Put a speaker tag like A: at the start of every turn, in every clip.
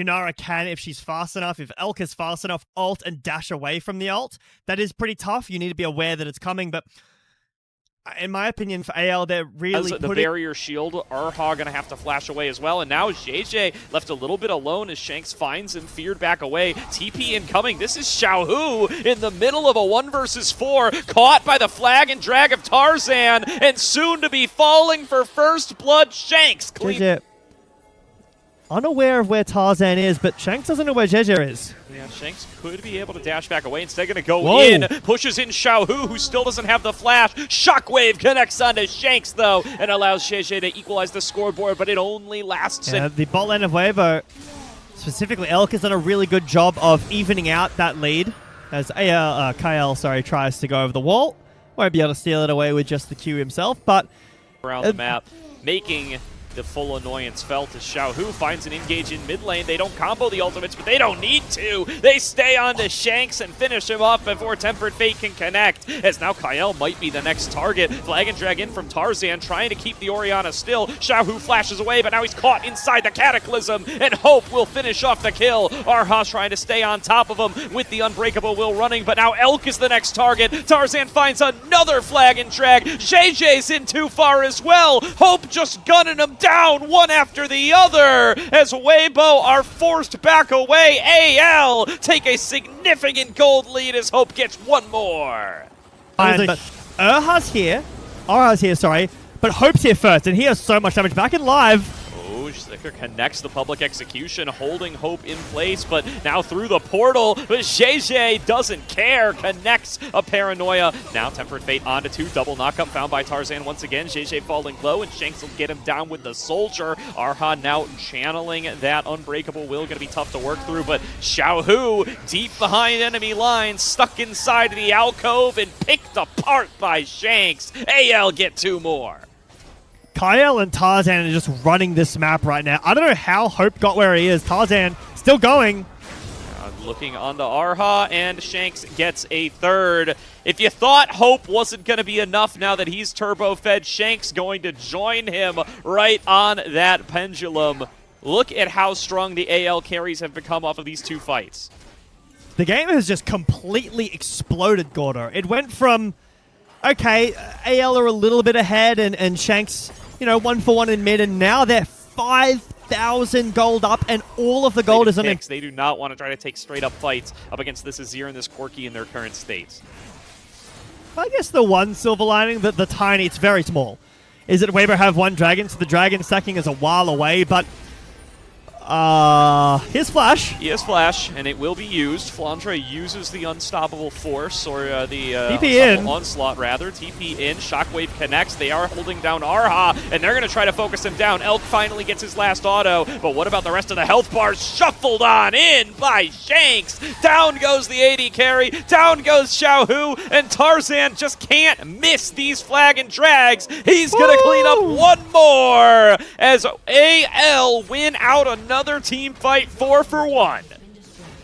A: Lunara can, if she's fast enough, if Elk is fast enough, ult and dash away from the ult. That is pretty tough. You need to be aware that it's coming, but in my opinion, for AL, they're really
B: the barrier shield, Arha gonna have to flash away as well, and now JJ left a little bit alone as Shanks finds him, feared back away. TP incoming. This is Xiaohu in the middle of a 1 versus 4, caught by the flag and drag of Tarzan, and soon to be falling for first blood. Shanks clean.
A: JJ, unaware of where Tarzan is, but Shanks doesn't know where JJ is.
B: Yeah, Shanks could be able to dash back away. Instead, going to go in. Pushes in Xiaohu, who still doesn't have the flash. Shockwave connects onto Shanks, though, and allows JJ to equalize the scoreboard, but it only lasts.
A: The bot lane of Weibo, specifically Elk, has done a really good job of evening out that lead as Kyle tries to go over the wall. Won't be able to steal it away with just the Q himself, but
B: around the map, making the full annoyance felt as Xiaohu finds an engage in mid lane. They don't combo the ultimates, but they don't need to. They stay on to Shanks and finish him off before Tempered Fate can connect, as now Kyle might be the next target. Flag and drag in from Tarzan, trying to keep the Orianna still. Xiaohu flashes away, but now he's caught inside the Cataclysm, and Hope will finish off the kill. Arha trying to stay on top of him with the Unbreakable Will running, but now Elk is the next target. Tarzan finds another flag and drag. JJ's in too far as well. Hope just gunning him down one after the other as Weibo are forced back away. AL take a significant gold lead as Hope gets one more.
A: But Arha's here, but Hope's here first, and he has so much damage back in live.
B: Slicker connects the public execution, holding Hope in place, but now through the portal, but JJ doesn't care, connects a Paranoia. Now Tempered Fate onto 2, double knockup found by Tarzan once again. JJ falling low, and Shanks will get him down with the Soldier. Arha now channeling that Unbreakable Will, gonna be tough to work through, but Xiaohu deep behind enemy lines, stuck inside the alcove and picked apart by Shanks. AL get 2 more.
A: Kyle and Tarzan are just running this map right now. I don't know how Hope got where he is. Tarzan still going.
B: Looking onto Arha, and Shanks gets a 3rd. If you thought Hope wasn't going to be enough now that he's turbo-fed, Shanks going to join him right on that pendulum. Look at how strong the AL carries have become off of these 2 fights.
A: The game has just completely exploded, Gordo. It went from, okay, AL are a little bit ahead, and Shanks, 1 for 1 in mid, and now they're 5,000 gold up, and all of the gold is on him.
B: They do not want to try to take straight-up fights up against this Azir and this Corki in their current states.
A: I guess the one silver lining, the tiny, it's very small, is that Weibo have 1 dragon, so the dragon stacking is a while away, but here's Flash.
B: He has Flash, and it will be used. Flandre uses the Unstoppable Force, or the Unstoppable Onslaught, rather. TP in, Shockwave connects. They are holding down Arha, and they're going to try to focus him down. Elk finally gets his last auto, but what about the rest of the health bars? Shuffled on in by Shanks. Down goes the AD carry, down goes Xiaohu, and Tarzan just can't miss these flag and drags. He's going to clean up 1 more as AL win out another team fight 4 for 1.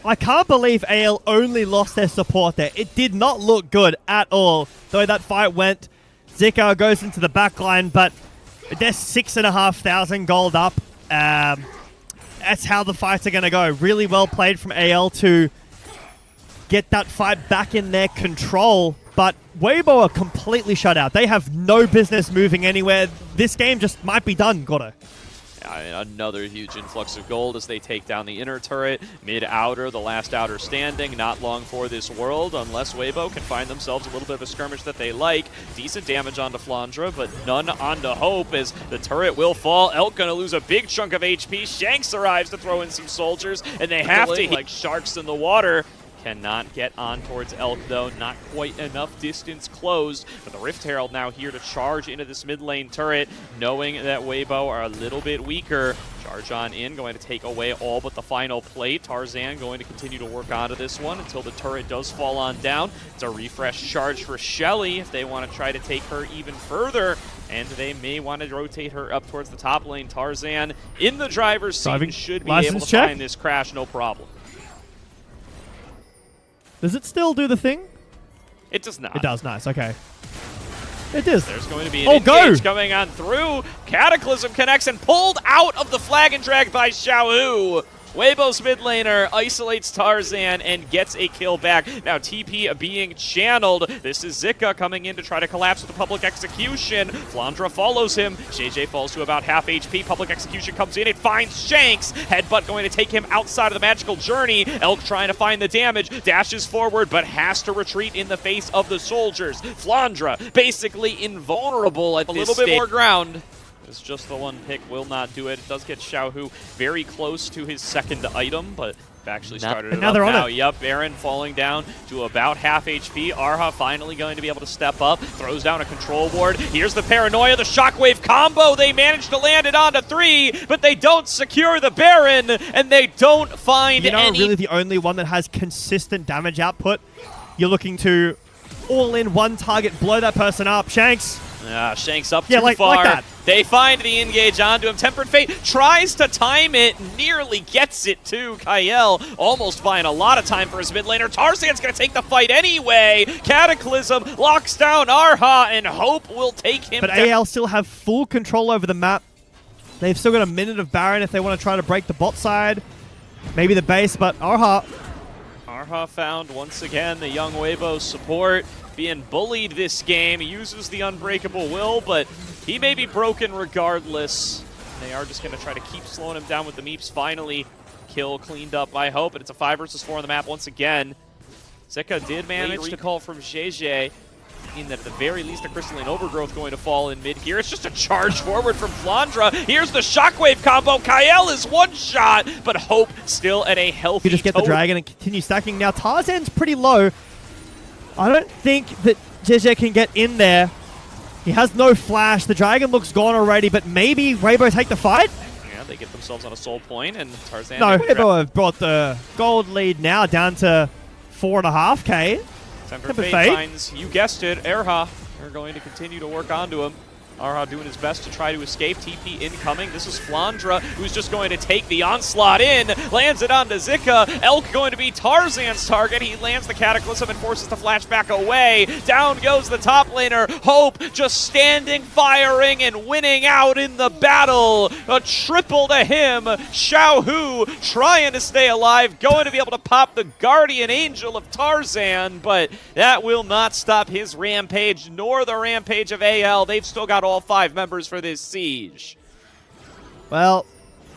A: I can't believe AL only lost their support there. It did not look good at all, the way that fight went. Zika goes into the back line, but they're 6,500 gold up. That's how the fights are going to go. Really well played from AL to get that fight back in their control, but Weibo are completely shut out. They have no business moving anywhere. This game just might be done, Gordo.
B: Another huge influx of gold as they take down the inner turret. Mid-outer, the last outer standing. Not long for this world, unless Weibo can find themselves a little bit of a skirmish that they like. Decent damage onto Flandre, but none onto Hope as the turret will fall. Elk gonna lose a big chunk of HP. Shanks arrives to throw in some soldiers, and they have to like sharks in the water. Cannot get on towards Elk, though. Not quite enough distance closed. But the Rift Herald now here to charge into this mid lane turret, knowing that Weibo are a little bit weaker. Charge on in, going to take away all but the final plate. Tarzan going to continue to work onto this one until the turret does fall on down. It's a refresh charge for Shelly if they want to try to take her even further. And they may want to rotate her up towards the top lane. Tarzan in the driver's seat should be able to find this crash, no problem.
A: Does it still do the thing?
B: It does not.
A: It does, nice, okay. It is.
B: There's going to be an engage coming on through. Cataclysm connects and pulled out of the flag and drag by Xiaohu. Weibo's mid laner isolates Tarzan and gets a kill back. Now TP being channeled. This is Zika coming in to try to collapse with the public execution. Flandra follows him. JJ falls to about half HP. Public execution comes in. It finds Shanks. Headbutt going to take him outside of the magical journey. Elk trying to find the damage. Dashes forward, but has to retreat in the face of the soldiers. Flandra basically invulnerable at this stage. A little bit more ground. It's just the one pick will not do it. It does get Xiaohu very close to his second item, but actually started it up now. Yep, Baron falling down to about half HP. Arha finally going to be able to step up. Throws down a control ward. Here's the paranoia, the shockwave combo. They managed to land it onto 3, but they don't secure the Baron, and they don't find any.
A: Really the only one that has consistent damage output. You're looking to all in one target, blow that person up. Shanks.
B: Shanks up too far.
A: Like that.
B: They find the engage onto him. Tempered Fate tries to time it, nearly gets it to Kael, almost buying a lot of time for his mid laner. Tarzan's going to take the fight anyway. Cataclysm locks down Arha, and Hope will take him down.
A: But AL still have full control over the map. They've still got a minute of Baron if they want to try to break the bot side. Maybe the base, but Arha
B: found once again the young Weibo support. Being bullied this game. He uses the unbreakable will, but he may be broken regardless. They are just going to try to keep slowing him down with the meeps. Finally, kill cleaned up by Hope, but it's a 5 versus 4 on the map once again. Zika did manage to recall from JJ, in that at the very least a Crystalline Overgrowth going to fall in mid here. It's just a charge forward from Flandra. Here's the shockwave combo. Kael is one shot, but Hope still at a healthy
A: You just get the dragon and continue stacking. Now Tarzan's pretty low. I don't think that JJ can get in there. He has no flash. The dragon looks gone already, but maybe Weibo take the fight?
B: Yeah, they get themselves on a soul point, and Tarzan...
A: No, Weibo have brought the gold lead now down to 4.5k.
B: Tempered Fate finds, you guessed it, Erha. They're going to continue to work onto him. Arha doing his best to try to escape. TP incoming. This is Flandra, who's just going to take the onslaught in. Lands it onto Zika. Elk going to be Tarzan's target. He lands the Cataclysm and forces the flashback away. Down goes the top laner. Hope just standing, firing, and winning out in the battle. A triple to him. Xiaohu trying to stay alive. Going to be able to pop the Guardian Angel of Tarzan, but that will not stop his rampage, nor the rampage of AL. They've still got all 5 members for this siege.
A: Well,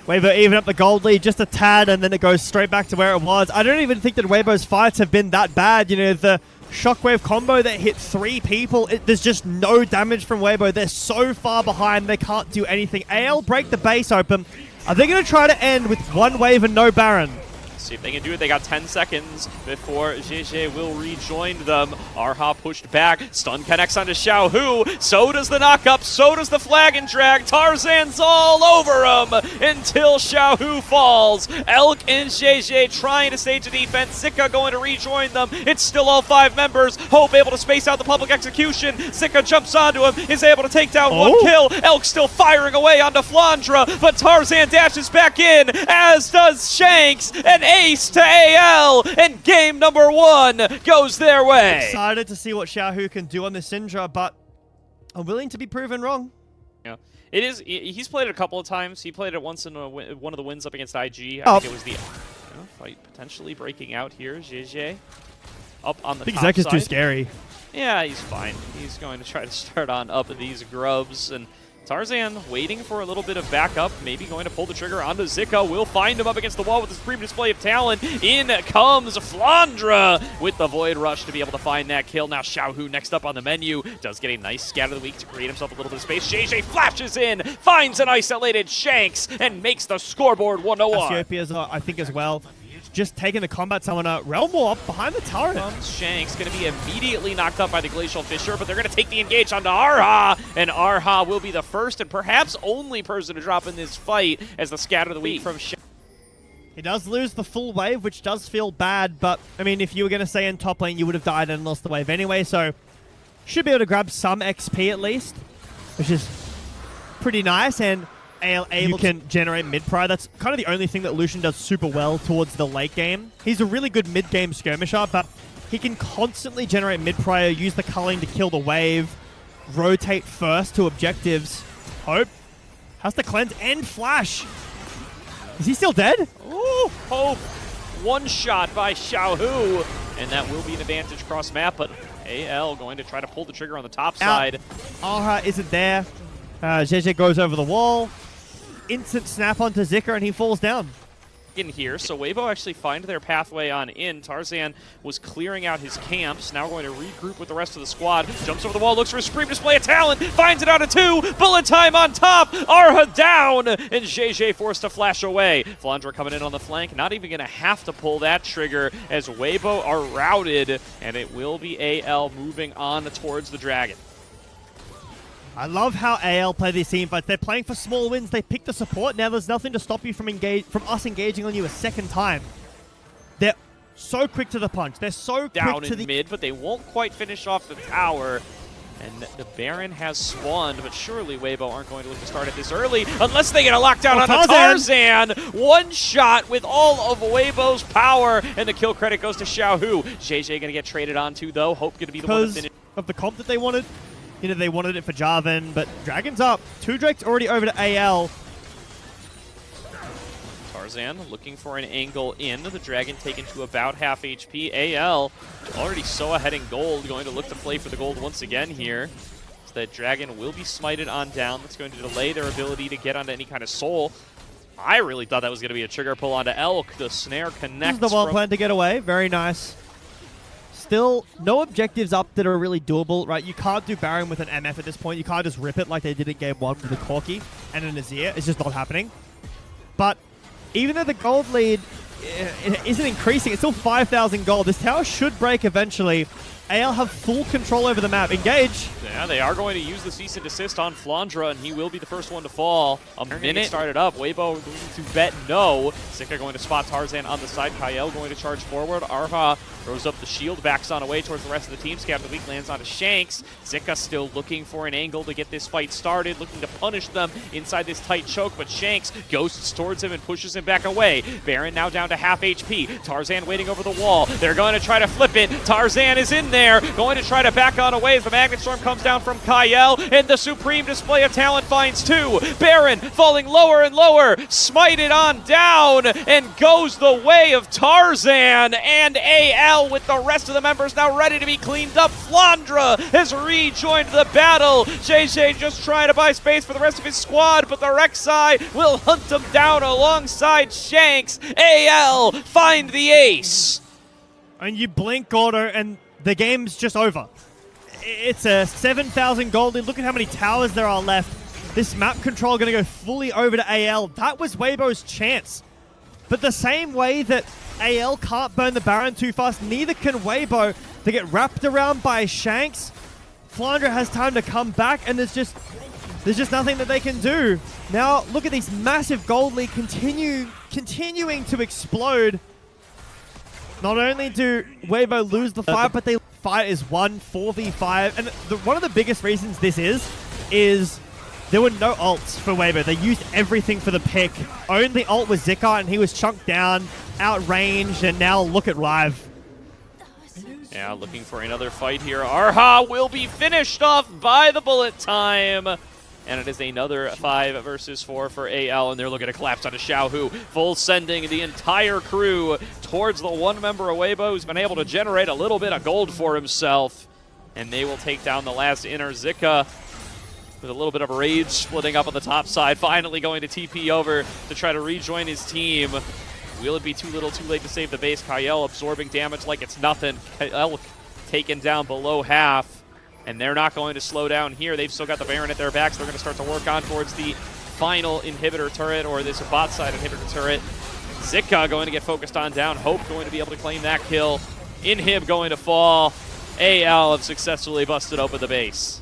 A: Weibo even up the gold lead just a tad, and then it goes straight back to where it was. I don't even think that Weibo's fights have been that bad. You know, the shockwave combo that hit 3 people, there's just no damage from Weibo. They're so far behind, they can't do anything. AL break the base open. Are they going to try to end with 1 wave and no Baron?
B: See if they can do it. They got 10 seconds before JJ will rejoin them. Arha pushed back. Stun connects onto Xiaohu. So does the knockup. So does the flag and drag. Tarzan's all over him until Xiaohu falls. Elk and JJ trying to stage a defense. Zika going to rejoin them. It's still all 5 members. Hope able to space out the public execution. Zika jumps onto him. Is able to take down 1 kill. Elk still firing away onto Flandra. But Tarzan dashes back in, as does Shanks. And ace to AL, and game number 1 goes their way.
A: Excited to see what Xiaohu can do on this Syndra, but I'm willing to be proven wrong.
B: Yeah, it is. He's played it a couple of times. He played it once in one of the wins up against IG. I think it was the fight potentially breaking out here. JJ up on the top side.
A: I think Zek is too scary.
B: Yeah, he's fine. He's going to try to start on up these grubs, and Tarzan waiting for a little bit of backup, maybe going to pull the trigger onto Zika. Will find him up against the wall with his supreme display of talent. In comes Flandra with the Void Rush to be able to find that kill. Now Xiaohu next up on the menu. Does get a nice scatter of the week to create himself a little bit of space. JJ flashes in, finds an isolated Shanks, and makes the scoreboard 1-1.
A: Ethiopia, I think, as well. Just taking the combat summoner. Realm Warp behind the turret.
B: Comes Shanks, going to be immediately knocked up by the Glacial Fissure, but they're going to take the engage onto Arha, and Arha will be the first and perhaps only person to drop in this fight as the scatter of the week from Shanks.
A: He does lose the full wave, which does feel bad, but, I mean, if you were going to stay in top lane, you would have died and lost the wave anyway, so should be able to grab some XP at least, which is pretty nice, and you can generate mid-pry. That's kind of the only thing that Lucian does super well towards the late game. He's a really good mid-game skirmisher, but he can constantly generate mid-pry, use the culling to kill the wave, rotate first to objectives. Hope has the cleanse and flash. Is he still dead?
B: Ooh, Hope. One shot by Xiaohu. And that will be an advantage cross map, but AL going to try to pull the trigger on the top side.
A: Arha isn't there. JJ goes over the wall. Instant snap onto Zika and he falls down.
B: In here, so Weibo actually find their pathway on in. Tarzan was clearing out his camps, now going to regroup with the rest of the squad. Jumps over the wall, looks for a Supreme Display of Talent, finds it out of 2, bullet time on top, Arha down, and JJ forced to flash away. Flandra coming in on the flank, not even going to have to pull that trigger as Weibo are routed, and it will be AL moving on towards the Dragon.
A: I love how AL play these team fights. They're playing for small wins. They pick the support. Now there's nothing to stop you from us engaging on you a second time. They're so quick to the punch. They're so
B: down
A: quick to
B: in
A: the
B: mid, but they won't quite finish off the tower. And the Baron has spawned, but surely Weibo aren't going to look to start it this early unless they get a lockdown on Tarzan. One shot with all of Weibo's power, and the kill credit goes to Xiaohu. JJ going to get traded onto, though. Hope going to be the one to finish.
A: Of the comp that they wanted. You know, they wanted it for Jarvan, but Dragon's up. 2 Drake's already over to AL.
B: Tarzan looking for an angle in. The Dragon taken to about half HP. AL already so ahead in gold, going to look to play for the gold once again here. So that Dragon will be smited on down. That's going to delay their ability to get onto any kind of soul. I really thought that was going to be a trigger pull onto Elk. The snare connects.
A: This is the one plan to get away. Very nice. Still, no objectives up that are really doable, right? You can't do Baron with an MF at this point. You can't just rip it like they did in Game 1 with a Corki and an Azir. It's just not happening. But even though the gold lead isn't increasing, it's still 5,000 gold. This tower should break eventually. AL have full control over the map. Engage.
B: Yeah, they are going to use the cease and desist on Flandra, and he will be the first one to fall. A minute started up. Weibo going to bet no. Zika going to spot Tarzan on the side. Kyle going to charge forward. Arha throws up the shield, backs on away towards the rest of the team. Scab the weak lands onto Shanks. Zika still looking for an angle to get this fight started, looking to punish them inside this tight choke, but Shanks ghosts towards him and pushes him back away. Baron now down to half HP. Tarzan waiting over the wall. They're going to try to flip it. Tarzan is in there, going to try to back on away as the Magnet Storm comes down from Kyle, and the Supreme Display of Talent finds 2. Baron falling lower and lower, smited on down, and goes the way of Tarzan, and AL with the rest of the members now ready to be cleaned up. Flandra has rejoined the battle. JJ just trying to buy space for the rest of his squad, but the Rek'Sai will hunt him down alongside Shanks. AL find the ace.
A: And you blink, Gordo, and the game's just over. It's a 7,000 gold lead. Look at how many towers there are left. This map control going to go fully over to AL. That was Weibo's chance. But the same way that AL can't burn the Baron too fast, neither can Weibo. They get wrapped around by Shanks. Flandra has time to come back, and there's just nothing that they can do. Now, look at these massive gold lead continuing to explode. Not only do Weibo lose the fight, but the fight is 4v5. And one of the biggest reasons this is there were no ults for Weibo. They used everything for the pick. Only ult was Zika, and he was chunked down, outranged, and now look at Live.
B: Yeah, looking for another fight here. Arha will be finished off by the bullet time. And it is another 5 versus 4 for AL, and they're looking to collapse onto Xiaohu. Full sending the entire crew towards the one member of Weibo who's been able to generate a little bit of gold for himself. And they will take down the last inner. Zika with a little bit of rage splitting up on the top side, finally going to TP over to try to rejoin his team. Will it be too little too late to save the base? Kyle absorbing damage like it's nothing. Kyle taken down below half. And they're not going to slow down here. They've still got the Baron at their backs. They're going to start to work on towards the final inhibitor turret, or this bot side inhibitor turret. Zika going to get focused on down. Hope going to be able to claim that kill. Inhib going to fall. AL have successfully busted open the base.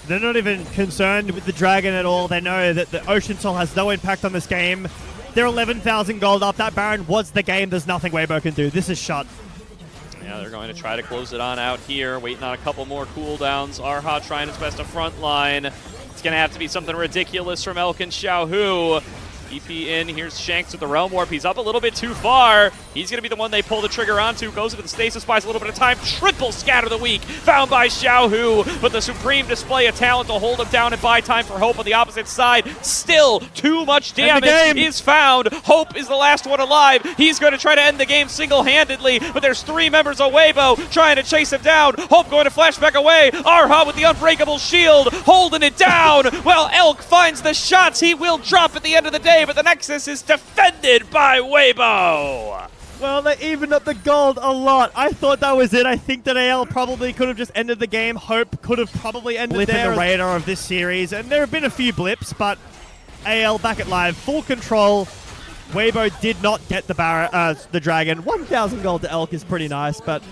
A: They're not even concerned with the Dragon at all. They know that the Ocean Soul has no impact on this game. They're 11,000 gold up. That Baron was the game. There's nothing Weibo can do. This is shut.
B: Yeah, they're going to try to close it on out here, waiting on a couple more cooldowns. Arha trying his best to front line. It's going to have to be something ridiculous from Elk and Xiaohu. EP in, here's Shanks with the Realm Warp. He's up a little bit too far. He's going to be the one they pull the trigger onto. Goes into the Stasis, buys a little bit of time. Triple Scatter the Weak, found by Xiaohu. But the supreme display of talent to hold him down and buy time for Hope on the opposite side. Still, too much damage is found. Hope is the last one alive. He's going to try to end the game single-handedly, but there's 3 members of Weibo trying to chase him down. Hope going to flashback away. Arha with the unbreakable shield, holding it down. Well, Elk finds the shots. He will drop at the end of the day, but the Nexus is defended by Weibo.
A: Well, they evened up the gold a lot. I thought that was it. I think that AL probably could have just ended the game. Hope could have probably ended there. The radar of this series, and there have been a few blips, but AL back at live, full control. Weibo did not get the dragon. 1,000 gold to Elk is pretty nice, but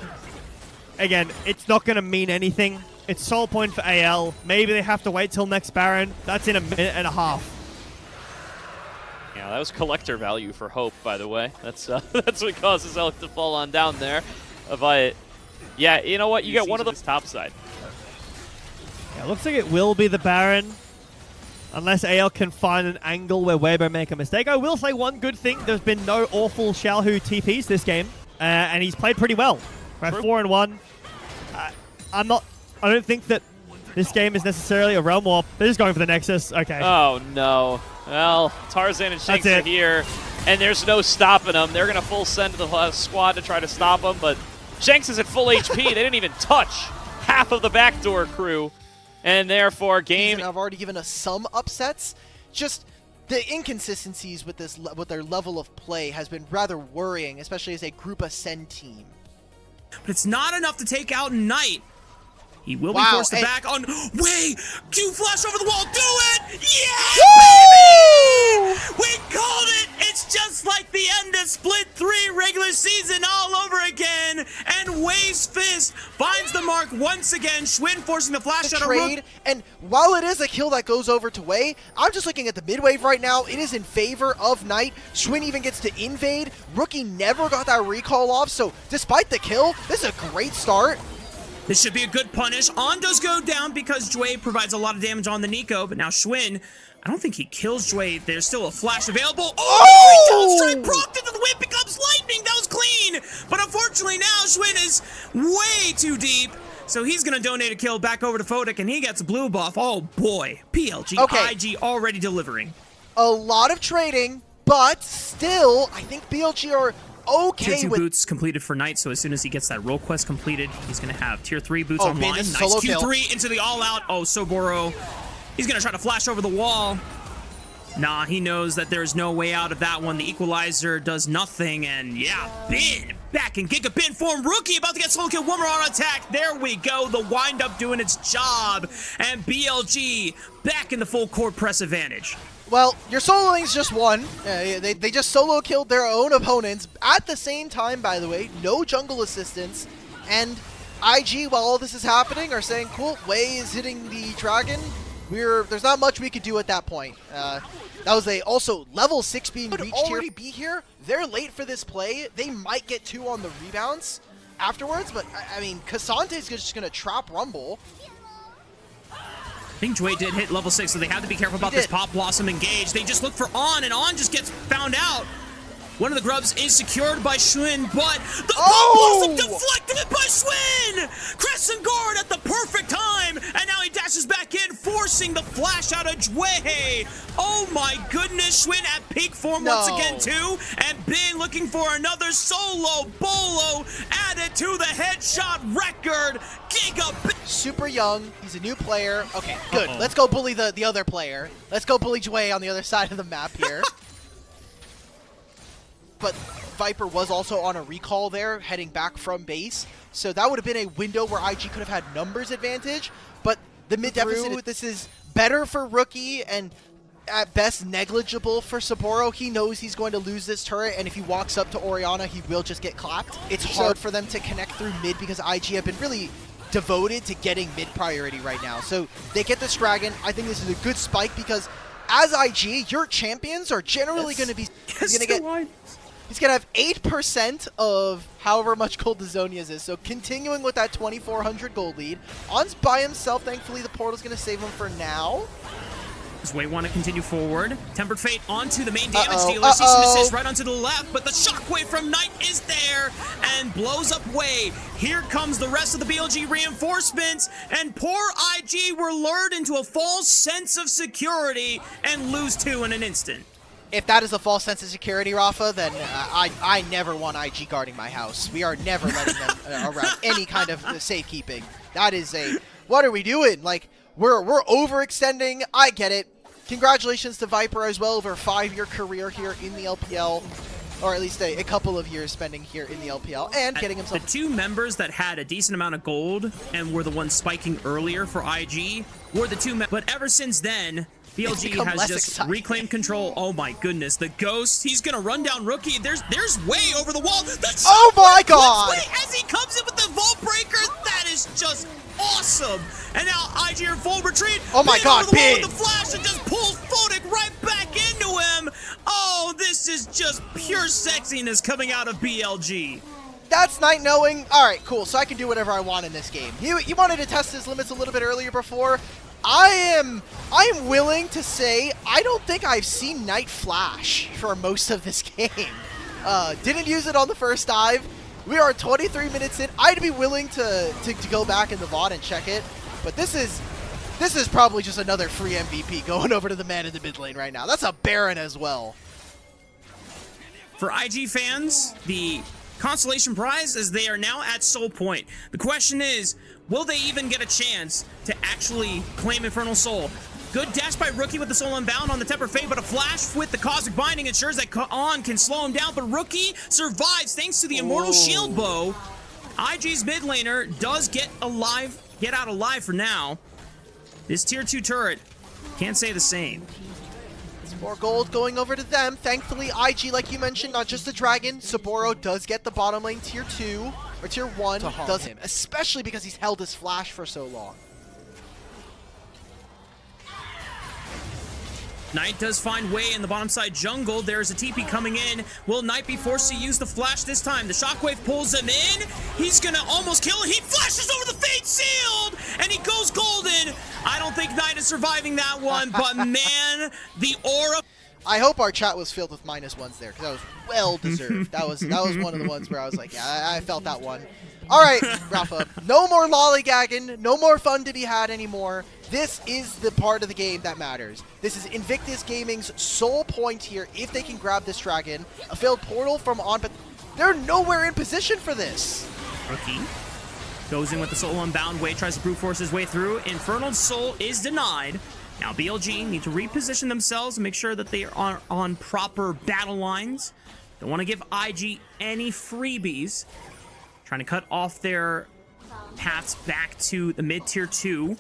A: again, it's not going to mean anything. It's soul point for AL. Maybe they have to wait till next Baron. That's in a minute and a half.
B: Yeah, that was collector value for Hope, by the way. That's that's what causes Elk to fall on down there. But yeah, you know what? You get one of the top side.
A: Yeah, looks like it will be the Baron. Unless AL can find an angle where Weibo make a mistake. I will say one good thing. There's been no awful Xiaohu TPs this game. And he's played pretty well. Right, 4-1. I don't think that this game is necessarily a Realm Warp. They're just going for the Nexus. Okay.
B: Oh, no. Well, Tarzan and Shanks are here, and there's no stopping them. They're going to full send the squad to try to stop them, but Shanks is at full HP. They didn't even touch half of the backdoor crew, and therefore game...
C: I've already given us some upsets. Just the inconsistencies with their level of play has been rather worrying, especially as a Group Ascend team.
D: But it's not enough to take out Knight. He will be forced to back on. Wait! Q flash over the wall. Do it! Yeah, baby! We called it! It's just like the end of Split 3 regular season all over again. And Wei's Fist finds the mark once again. Schwinn forcing the flash out of Rook.
C: And while it is a kill that goes over to Wei, I'm just looking at the mid-wave right now. It is in favor of Knight. Schwinn even gets to invade. Rookie never got that recall off, so despite the kill, this is a great start.
D: This should be a good punish. On does go down because Jue provides a lot of damage on the Nico, but now Schwinn, I don't think he kills Jue. There's still a flash available. Oh! Down strike procced into the whip becomes lightning. That was clean. But unfortunately now Schwinn is way too deep. So he's going to donate a kill back over to Fodic, and he gets a blue buff. Oh boy. PLG, IG already delivering.
C: A lot of trading, but still, I think BLG are okay
D: Tier 2
C: with
D: boots completed for Knight, so as soon as he gets that role quest completed, he's going to have Tier 3 boots online. Nice Q3 into the all-out. Oh, Soboro. He's going to try to flash over the wall. Nah, he knows that there's no way out of that one. The Equalizer does nothing, and yeah, Bin back in Gigabin form. Rookie about to get solo kill. One more on attack. There we go. The wind-up doing its job, and BLG back in the full court press advantage.
C: Well, your sololings just won. They just solo killed their own opponents. At the same time, by the way, no jungle assistance. And IG, while all this is happening, are saying, cool, Wei is hitting the dragon. There's not much we could do at that point. That was also level 6 being reached already here. Be here. They're late for this play. They might get 2 on the rebounds afterwards, but I mean, Casante's just going to trap Rumble.
D: I think Jue did hit level 6, so they have to be careful about this Pop Blossom engage. They just look for On, and On just gets found out. One of the grubs is secured by Schwinn, but the Pop Blossom deflected by Schwinn! Crescent Guard at the perfect time, and now he dashes back in, forcing the flash out of Jue. Oh my goodness, Schwinn at peak form once again too, and Bin looking for another solo bolo added to the headshot record. Gigabit.
C: Super young, he's a new player. Okay, good. Let's go bully the other player. Let's go bully Jue on the other side of the map here. But Viper was also on a recall there, heading back from base. So that would have been a window where IG could have had numbers advantage. But the mid deficit, this is better for Rookie and at best negligible for Saburo. He knows he's going to lose this turret, and if he walks up to Orianna, he will just get clapped. It's hard for them to connect through mid because IG have been really devoted to getting mid priority right now. So they get this dragon. I think this is a good spike because as IG, your champions are generally going to be... He's going to have 8% of however much gold the Zonia's is. So continuing with that 2,400 gold lead. On's by himself. Thankfully, the portal's going to save him for now.
D: Does Wei want to continue forward? Tempered Fate onto the main damage dealer. Cease and desist right onto the left, but the shockwave from Knight is there and blows up Wei. Here comes the rest of the BLG reinforcements, and poor IG were lured into a false sense of security and lose 2 in an instant.
C: If that is a false sense of security, Rafa, then I never want IG guarding my house. We are never letting them around any kind of safekeeping. That is a... What are we doing? Like, we're overextending. I get it. Congratulations to Viper as well over a 5-year career here in the LPL. Or at least a couple of years spending here in the LPL and getting himself...
D: The 2 members that had a decent amount of gold and were the ones spiking earlier for IG were the 2 but ever since then... BLG has just reclaimed control. Oh my goodness, the Ghost, he's gonna run down Rookie. There's Wei over the wall.
C: Oh my god!
D: Wei as he comes in with the Vault Breaker, that is just awesome. And now IG in full retreat.
C: Oh my god, big!
D: With the flash and just pulls Photic right back into him. Oh, this is just pure sexiness coming out of BLG.
C: That's Knight knowing, alright, cool, so I can do whatever I want in this game. He wanted to test his limits a little bit earlier before. I am willing to say I don't think I've seen Knight flash for most of this game. Didn't use it on the first dive. We are 23 minutes in. I'd be willing to go back in the VOD and check it, but this is probably just another free MVP going over to the man in the mid lane right now. That's a Baron as well.
D: For IG fans, the consolation prize is they are now at Soul Point. The question is, will they even get a chance to actually claim Infernal Soul? Good dash by Rookie with the Soul Unbound on the Temper Fate, but a flash with the Cosmic Binding ensures that On can slow him down, but Rookie survives thanks to the Immortal Shield Bow. IG's mid laner does get out alive for now. This tier 2 turret can't say the same.
C: More gold going over to them. Thankfully, IG, like you mentioned, not just the Dragon. Saburo does get the bottom lane tier 2, or tier 1, does him, especially because he's held his flash for so long.
D: Knight does find Wei in the bottom side jungle. There's a TP coming in. Will Knight be forced to use the flash this time? The shockwave pulls him in. He's gonna almost kill him. He flashes over the Fate Sealed, and he goes golden. I don't think Knight is surviving that one, but man, the aura.
C: I hope our chat was filled with -1s there, because that was well deserved. that was one of the ones where I was like, yeah, I felt that one. All right, Rafa, no more lollygagging, no more fun to be had anymore. This is the part of the game that matters. This is Invictus Gaming's sole point here. If they can grab this dragon, a failed portal from On, but they're nowhere in position for this.
D: Rookie goes in with the Soul Unbound. Wei tries to brute force his way through. Infernal Soul is denied. Now BLG need to reposition themselves and make sure that they are on proper battle lines. Don't want to give IG any freebies. Trying to cut off their paths back to the mid tier 2.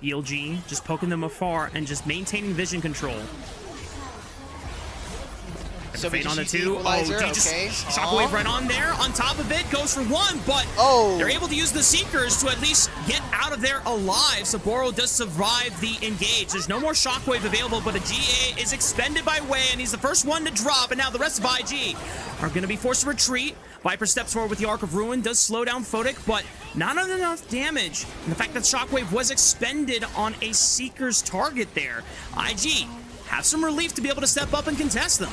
D: BLG just poking them afar and just maintaining vision control.
C: So
D: Fate on the 2. Shockwave right on there. On top of it, goes for 1, but they're able to use the Seekers to at least get out of there alive. Saburo does survive the engage. There's no more Shockwave available, but a GA is expended by Wei, and he's the first one to drop, and now the rest of IG are going to be forced to retreat. Viper steps forward with the Arc of Ruin, does slow down Photic, but not enough damage. And the fact that Shockwave was expended on a Seeker's target there. IG have some relief to be able to step up and contest them.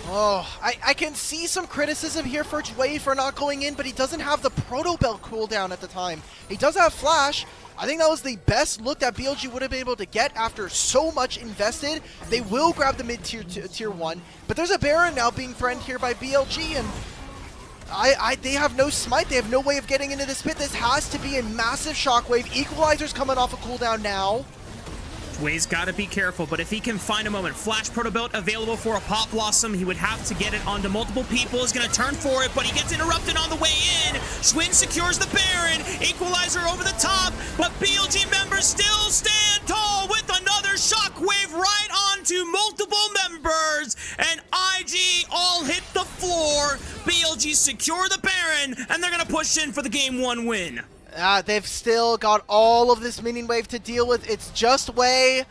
C: Oh, I can see some criticism here for Wei for not going in, but he doesn't have the Proto Belt cooldown at the time. He does have Flash. I think that was the best look that BLG would have been able to get after so much invested. They will grab the mid-tier tier 1, but there's a Baron now being threatened here by BLG, and they have no smite. They have no way of getting into this pit. This has to be a massive shockwave. Equalizer's coming off a cooldown now.
D: Wei's got to be careful, but if he can find a moment, Flash Proto Belt available for a Pop Blossom, he would have to get it onto multiple people. He's going to turn for it, but he gets interrupted on the way in. Schwinn secures the Baron. Equalizer over the top, but BLG members still stand tall with another shockwave right onto multiple members, and IG all hit the floor. BLG secure the Baron, and they're going to push in for the Game 1 win.
C: They've still got all of this minion wave to deal with. It's just Wei.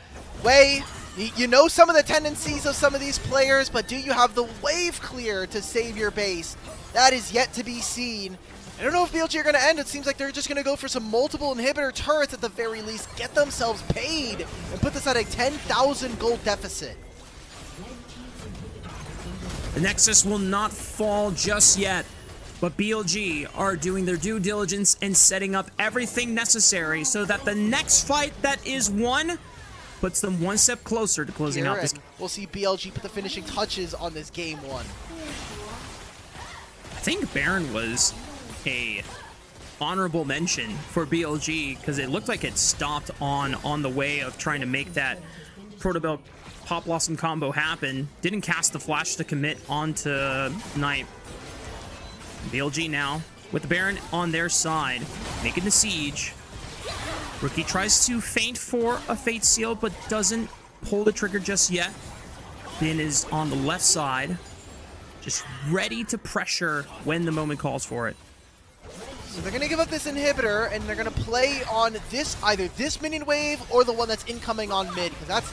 C: Wei, You know some of the tendencies of some of these players, but do you have the wave clear to save your base? That is yet to be seen. I don't know if BLG are going to end. It seems like they're just going to go for some multiple inhibitor turrets at the very least, get themselves paid, and put this at a 10,000 gold deficit.
D: The Nexus will not fall just yet, but BLG are doing their due diligence and setting up everything necessary so that the next fight that is won puts them one step closer to closing out this.
C: We'll see BLG put the finishing touches on this game one.
D: I think Baron was a honorable mention for BLG because it looked like it stopped on the way of trying to make that Protobell Pop Blossom combo happen. Didn't cast the flash to commit onto Knight. BLG now with the Baron on their side, making the siege. Rookie tries to feint for a Fate Seal, but doesn't pull the trigger just yet. Bin is on the left side, just ready to pressure when the moment calls for it.
C: So they're going to give up this inhibitor, and they're going to play on this, either this minion wave or the one that's incoming on mid, because that's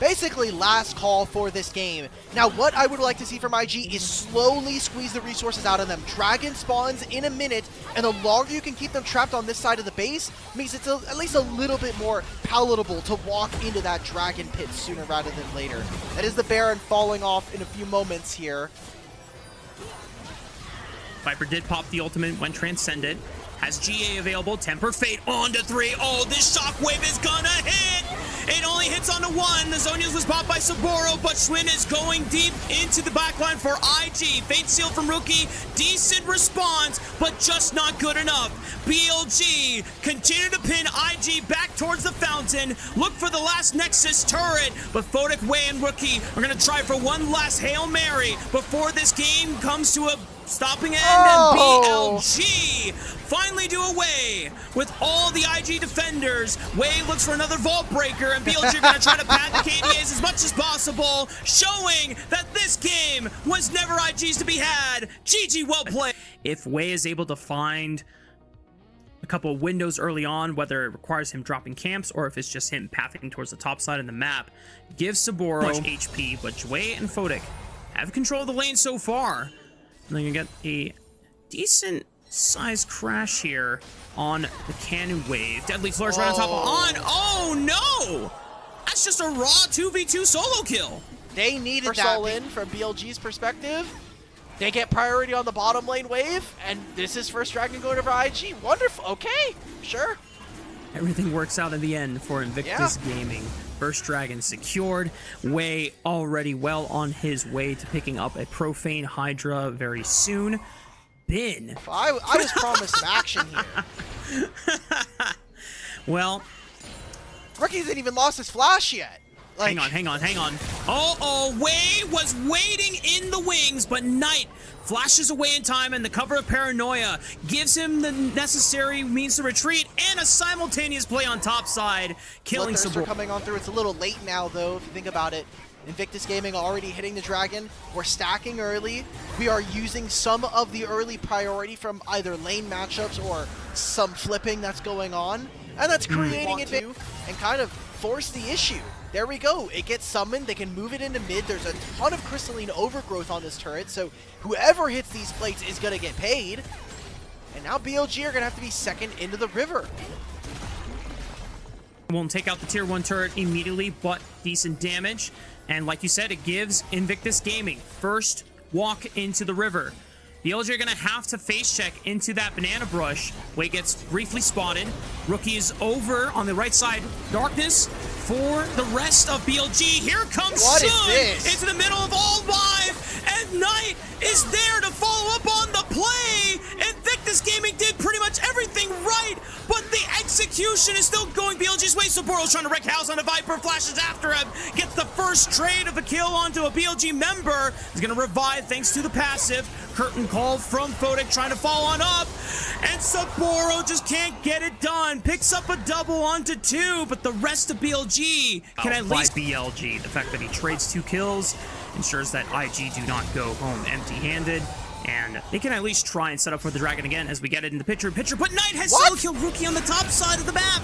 C: basically last call for this game. Now, what I would like to see from IG is slowly squeeze the resources out of them. Dragon spawns in a minute, and the longer you can keep them trapped on this side of the base, means it's at least a little bit more palatable to walk into that dragon pit sooner rather than later. That is the Baron falling off in a few moments here.
D: Viper did pop the ultimate when transcended. Has GA available. Temper Fate on to 3. Oh, this shockwave is gonna hit! It only hits onto 1. The Zonias was popped by Saburo, but Schwinn is going deep into the backline for IG. Fate Seal from Rookie. Decent response, but just not good enough. BLG continue to pin IG back towards the fountain. Look for the last Nexus turret, but Photic, Wei, and Rookie are gonna try for one last Hail Mary before this game comes to a stopping end, and BLG finally do away with all the IG defenders. Wei looks for another Vault Breaker, and BLG are going to try to pad the KDAs as much as possible, showing that this game was never IG's to be had. GG, well played. If Wei is able to find a couple of windows early on, whether it requires him dropping camps or if it's just him pathing towards the top side of the map, give Saburo HP, but Wei and Photic have control of the lane so far. And then you get a decent size crash here on the cannon wave. Deadly Flourish right on top of On. Oh no! That's just a raw 2v2 solo kill.
C: They needed that all in from BLG's perspective. They get priority on the bottom lane wave, and this is first Dragon going over IG. Wonderful. Okay, sure.
D: Everything works out in the end for Invictus Gaming. First Dragon secured. Wei already well on his way to picking up a Profane Hydra very soon. Bin.
C: I was promised some action here.
D: Well,
C: Rookie hasn't even lost his flash yet. Like,
D: hang on. Oh, Wei was waiting in the wings, but Knight flashes away in time, and the cover of Paranoia gives him the necessary means to retreat and a simultaneous play on top side, killing Saburo.
C: Coming on through. It's a little late now, though, if you think about it. Invictus Gaming already hitting the Dragon. We're stacking early. We are using some of the early priority from either lane matchups or some flipping that's going on. And that's creating it and kind of force the issue. There we go. It gets summoned. They can move it into mid. There's a ton of crystalline overgrowth on this turret, so whoever hits these plates is going to get paid. And now BLG are going to have to be second into the river.
D: Won't take out the tier 1 turret immediately, but decent damage. And like you said, it gives Invictus Gaming first walk into the river. BLG are going to have to face check into that banana brush. Wei gets briefly spotted. Rookie is over on the right side. Darkness for the rest of BLG. Here comes Sun into the middle of all 5, and Knight is there to follow up on the play. Invictus Gaming did pretty much everything right, but the execution is still going BLG's way. Saburo's trying to wreck house on a Viper, flashes after him, gets the first trade of the kill onto a BLG member. He's going to revive thanks to the passive. Curtain call from Photic trying to fall on up, and Saburo just can't get it done. Picks up a double onto 2, but the rest of BLG can at least... BLG, the fact that he trades 2 kills ensures that IG do not go home empty-handed, and they can at least try and set up for the Dragon again as we get it in the picture, but Knight has solo killed Rookie on the top side of the map.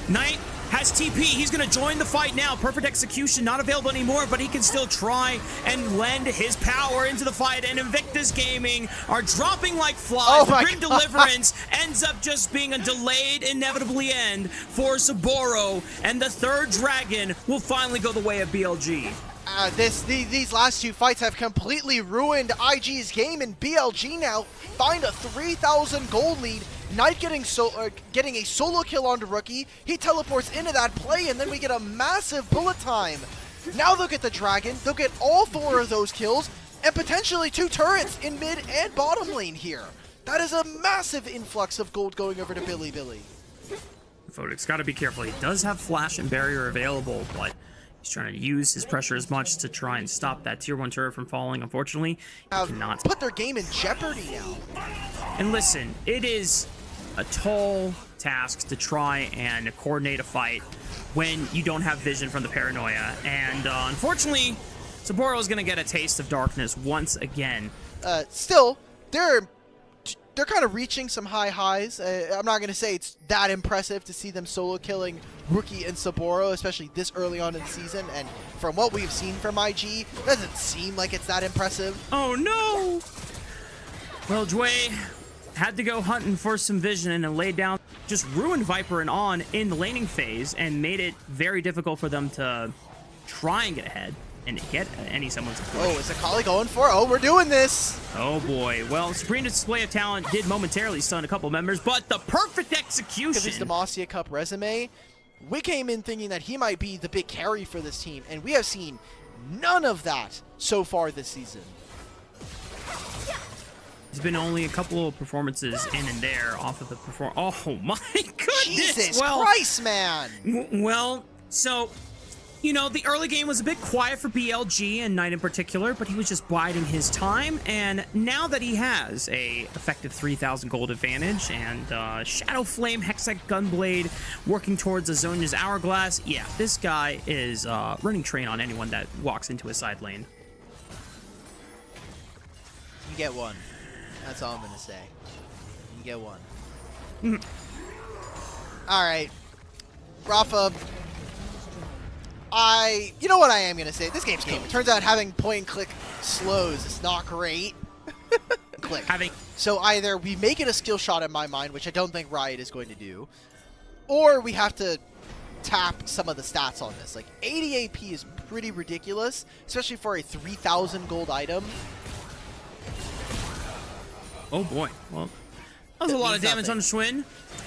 D: Knight has TP. He's going to join the fight now. Perfect execution, not available anymore, but he can still try and lend his power into the fight. And Invictus Gaming are dropping like flies. The Grim Deliverance ends up just being a delayed, inevitably end for Saburo. And the third dragon will finally go the way of BLG.
C: These last two fights have completely ruined IG's game, and BLG now find a 3,000 gold lead. Knight getting a solo kill onto Rookie. He teleports into that play, and then we get a massive bullet time. Now they'll get the dragon. They'll get all 4 of those kills, and potentially 2 turrets in mid and bottom lane here. That is a massive influx of gold going over to Billy.
D: Fodic's got to be careful. He does have flash and barrier available, but he's trying to use his pressure as much to try and stop that tier 1 turret from falling. Unfortunately, he cannot
C: put their game in jeopardy now.
D: And listen, it is a tall task to try and coordinate a fight when you don't have vision from the paranoia. And unfortunately, Saburo is going to get a taste of darkness once again.
C: Still, they're kind of reaching some high highs. I'm not going to say it's that impressive to see them solo killing Rookie and Saburo, especially this early on in the season. And from what we've seen from IG, it doesn't seem like it's that impressive.
D: Oh no! Well, Jway had to go hunting for some vision and laid down, just ruined Viper and On in the laning phase and made it very difficult for them to try and get ahead and get any semblance of push.
C: Oh, is Akali going for it? Oh, we're doing this!
D: Oh boy. Well, supreme display of talent did momentarily stun a couple members, but the perfect execution.
C: Because his Demacia Cup resume, we came in thinking that he might be the big carry for this team, and we have seen none of that so far this season.
D: There's been only a couple of performances in and there off of the Oh my goodness!
C: Jesus Christ, man!
D: Well, so, you know, the early game was a bit quiet for BLG and Knight in particular, but he was just biding his time. And now that he has a effective 3,000 gold advantage and Shadow Flame, Hextech Gunblade working towards a Zonya's Hourglass, yeah, this guy is running train on anyone that walks into his side lane.
C: You get one. That's all I'm going to say. You get one. All right. Rafa, you know what I am going to say? This game's game. It turns out having point-and-click slows is not great. Click. So either we make it a skill shot in my mind, which I don't think Riot is going to do, or we have to tap some of the stats on this. Like, 80 AP is pretty ridiculous, especially for a 3,000 gold item.
D: Oh boy, well, that was a lot of damage on Schwinn,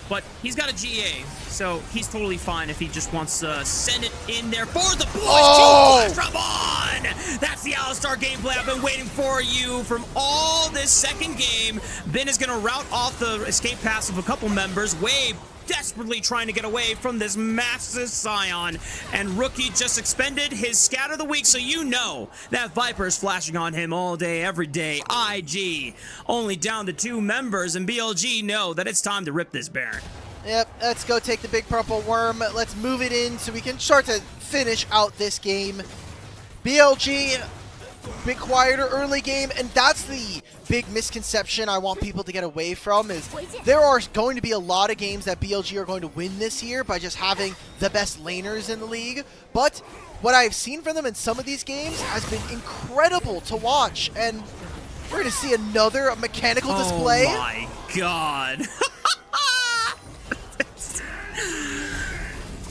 D: but he's got a GA, so he's totally fine if he just wants to send it in there for the boys.
C: Oh!
D: From On! That's the Alistar gameplay I've been waiting for you from all this second game. Ben is going to route off the escape pass of a couple members. Wave desperately trying to get away from this massive Scion, and Rookie just expended his Scatter of the Week, so you know that Viper is flashing on him all day, every day. IG only down to 2 members, and BLG know that it's time to rip this Baron.
C: Yep, let's go take the big purple worm. Let's move it in so we can start to finish out this game. BLG, bit quieter early game, and that's the big misconception I want people to get away from, is there are going to be a lot of games that BLG are going to win this year by just having the best laners in the league, but what I've seen from them in some of these games has been incredible to watch, and we're going to see another mechanical display.
D: Oh my god.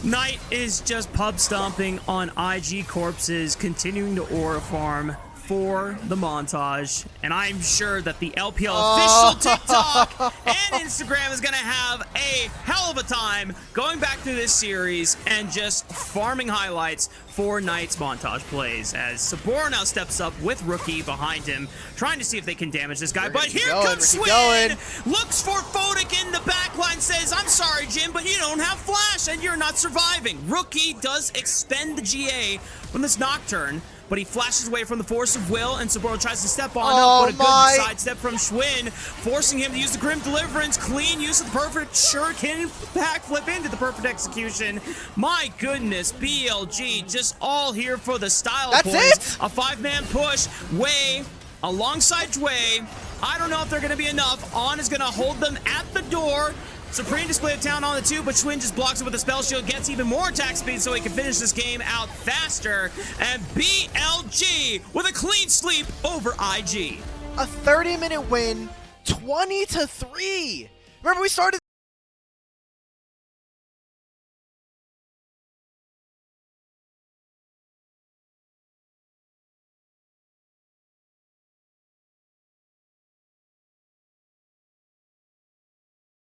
D: Knight is just pub stomping on IG corpses, continuing to aura farm for the montage, and I'm sure that the LPL official TikTok and Instagram is gonna have a hell of a time going back through this series and just farming highlights for Knight's montage plays as Saburo now steps up with Rookie behind him, trying to see if they can damage this guy. But here comes Swin, looks for Fodic in the backline, says, I'm sorry, Jim, but you don't have flash and you're not surviving. Rookie does expend the GA from this Nocturne, but he flashes away from the force of will, and Saburo tries to step on up, but a good sidestep from Schwinn, forcing him to use the Grim Deliverance. Clean use of the perfect shuriken backflip into the perfect execution. My goodness, BLG just all here for the style points. A 5-man push. Wei alongside Jway. I don't know if they're going to be enough. On is going to hold them at the door. Supreme display of talent on the 2, but Schwinn just blocks it with a spell shield, gets even more attack speed so he can finish this game out faster. And BLG with a clean sweep over IG.
C: A 30-minute win, 20-3. Remember, we started